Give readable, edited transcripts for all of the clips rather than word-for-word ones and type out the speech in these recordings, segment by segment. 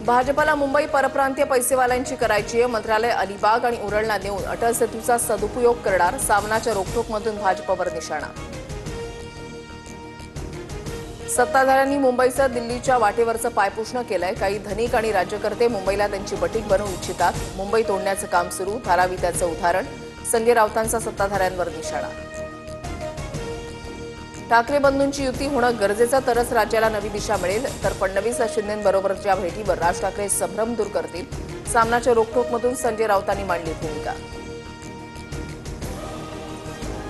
भाजपला मुंबई परप्रांतीय पैसेवाल्यांची करायची आहे। मंत्रालय अलिबाग आणि उरळला नेऊन अटल सेतूचा सदुपयोग करणार। सामनाच्या रोखठोकमधून भाजपवर निशाणा। सत्ताधाऱ्यांनी मुंबईचं दिल्लीच्या वाटेवरचं पायपुसणं केलंय। काही धनिक आणि राज्यकर्ते मुंबईला त्यांची बटीक बनवू इच्छितात। मुंबई तोडण्याचं काम सुरू, धारावी त्याचं उदाहरण। संजय राऊतांचा सत्ताधाऱ्यांवर निशाणा। ठाकरे बंधूंची युती होणं गरजेचं, तरच राज्याला नवी दिशा मिळेल। तर फडणवीस शिंदेंबरोबरच्या भेटीवर राज ठाकरे संभ्रम दूर करतील। सामनाच्या रोखठोकमधून संजय राऊतांनी मांडली भूमिका।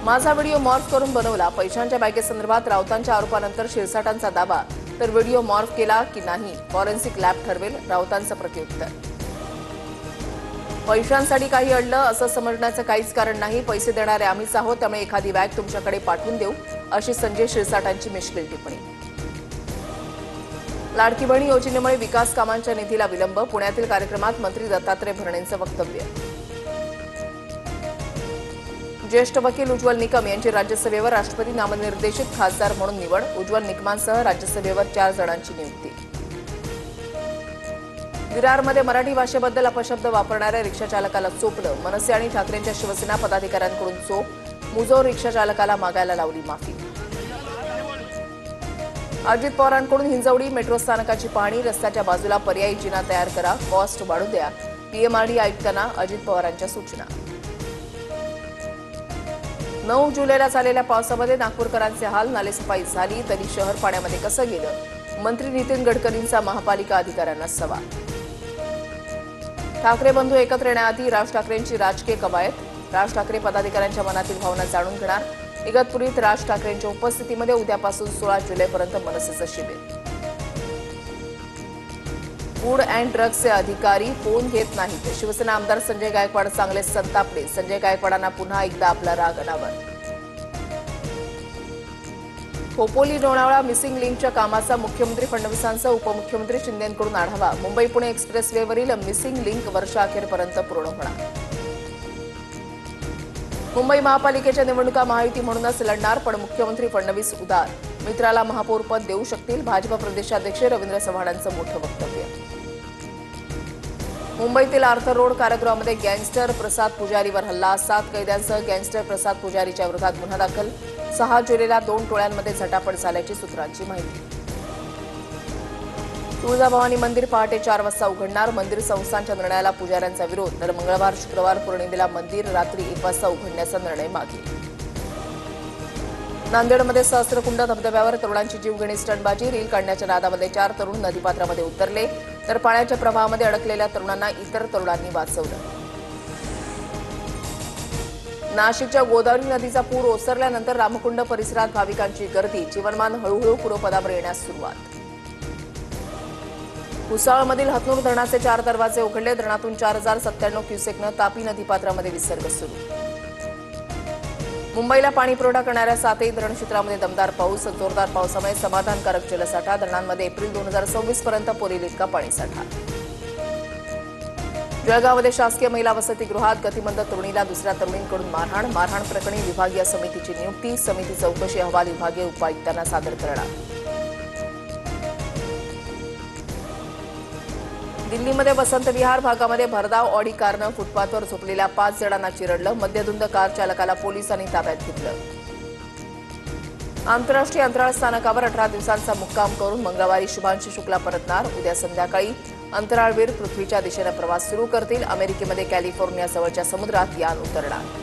माझा व्हिडिओ मॉर्फ करून बनवला, पैशांच्या बॅगेसंदर्भात राऊतांच्या आरोपानंतर शिरसाटांचा दावा। तर व्हिडिओ मॉर्फ केला की नाही फॉरेन्सिक लॅब ठरवेल, राऊतांचं प्रत्युत्तर। पैशांसाठी काही अडलं असं समजण्याचं काहीच कारण नाही। पैसे देणारे आम्हीच आहोत, त्यामुळे एखादी बॅग तुमच्याकडे पाठवून देऊ, अशी संजय शिरसाटांची मिश्किल टिप्पणी। लाडकी बहीण योजनेमुळे विकास कामांच्या निधीला विलंब, पुण्यातील कार्यक्रमात मंत्री दत्तात्रय भरणेंचं वक्तव्य। ज्येष्ठ वकील उज्ज्वल निकम यांची राज्यसभेवर राष्ट्रपती नामनिर्देशित खासदार म्हणून निवड। उज्ज्वल निकमांसह राज्यसभेवर 4 जणांची नियुक्ती। विरारमध्ये मराठी भाषेबद्दल अपशब्द वापरणाऱ्या रिक्षाचालकाला चोपलं। मनसे आणि ठाकरेंच्या शिवसेना पदाधिकाऱ्यांकडून चोप। मुजोर रिक्षाचालकाला मागायला लावली माफी। अजित पवारांकडून हिंजवडी मेट्रो स्थानकाची पाहणी। रस्त्याच्या बाजूला पर्यायी जिना तयार करा, कॉस्ट वाढू द्या। पीएमआरडी आयुक्तांना अजित पवारांच्या सूचना। 9 जुलैला झालेल्या पावसामध्ये नागपूरकरांचे हाल, नालेसफाई झाली तरी शहर पाण्यामध्ये कसं गेलं? मंत्री नितीन गडकरींचा महापालिका अधिकाऱ्यांना सवाल। ठाकरे बंधू एकत्र येण्याआधी राज ठाकरेंची राजकीय कवायत। राज ठाकरे पदाधिकाऱ्यांच्या मनातील भावना जाणून घेणार। इगतपुरीत राज ठाकरेंच्या उपस्थितीमध्ये उद्यापासून 16 जुलैपर्यंत मनसेचं शिबिर। फूड अँड ड्रग्सचे अधिकारी फोन घेत नाहीत। शिवसेना आमदार संजय गायकवाड चांगले संतापले। संजय गायकवाडांना पुन्हा एकदा आपला राग अनावर। खोपोली लोणावळा मिसिंग लिंकच्या कामाचा मुख्यमंत्री फडणवीसांसह उपमुख्यमंत्री शिंदेंकडून आढावा। मुंबई पुणे एक्सप्रेसवेवरील मिसिंग लिंक वर्षाअखेरपर्यंत पूर्ण होणार। मुंबई महापालिकेच्या निवडणुका महायुती म्हणूनच लढणार, पण मुख्यमंत्री फडणवीस उदार। मित्राला महापौरपद देऊ शकतील, भाजप प्रदेशाध्यक्ष रवींद्र चव्हाणांचं मोठं वक्तव्य। मुंबईतील आर्थर रोड कारागृहामध्ये गँगस्टर प्रसाद पुजारीवर हल्ला। 7 कैद्यांसह गँगस्टर प्रसाद पुजारीच्या विरोधात गुन्हा दाखल। 6 जुलैला 2 टोळ्यांमध्ये झटापट झाल्याची सूत्रांची माहिती। तुळजाभवानी मंदिर पहाटे 4 वाजता उघडणार। मंदिर संस्थांच्या निर्णयाला पुजाऱ्यांचा विरोध, तर मंगळवार शुक्रवार पौर्णिमेला मंदिर रात्री 1 वाजता उघडण्याचा निर्णय मागे। नांदेडमध्ये सहस्त्रकुंड धबधब्यावर तरुणांची जीवघेणी स्टंटबाजी। रील काढण्याच्या नादामध्ये 4 तरुण नदीपात्रामध्ये उतरले, तर पाण्याच्या प्रवाहामध्ये अडकलेल्या तरुणांना इतर तरुणांनी वाचवलं। नाशिकच्या गोदावरी नदीचा पूर ओसरल्यानंतर रामकुंड परिसरात भाविकांची गर्दी। जीवनमान हळूहळू पूर्वपदावर येण्यास सुरुवात। भुसावळमधील हतनूर धरणाचे 4 दरवाजे उघडले। धरणातून 4097 क्युसेकनं तापी नदीपात्रामध्ये विसर्ग सुरू। मुंबईला पाणी पुरवठा करणाऱ्या 7ही धरण क्षेत्रामध्ये दमदार पाऊस। जोरदार पावसामुळे समाधानकारक जलसाठा। धरणांमध्ये एप्रिल 2026 पर्यंत पुरेल इतका पाणीसाठा। जळगावमध्ये शासकीय महिला वसतिगृहात गतिमंद तरुणीला दुसऱ्या तरुणींकडून मारहाण। मारहाण प्रकरणी विभागीय समितीची नियुक्ती। समिती चौकशी अहवाल विभागीय उपायुक्तांना सादर करणार। दिल्लीमध्ये वसंत विहार भागामध्ये भरधाव ऑडी कारनं फुटपाथवर झोपलेल्या 5 जणांना चिरडलं। मद्यधुंद कार चालकाला पोलिसांनी ताब्यात घेतलं। आंतरराष्ट्रीय अंतराळ स्थानकावर 18 दिवसांचा मुक्काम करून मंगळवारी शुभांशु शुक्ला परतणार। उद्या संध्याकाळी अंतराळवीर पृथ्वीच्या दिशेनं प्रवास सुरू करतील। अमेरिकेमध्ये कॅलिफोर्निया जवळच्या समुद्रात यान उतरणार।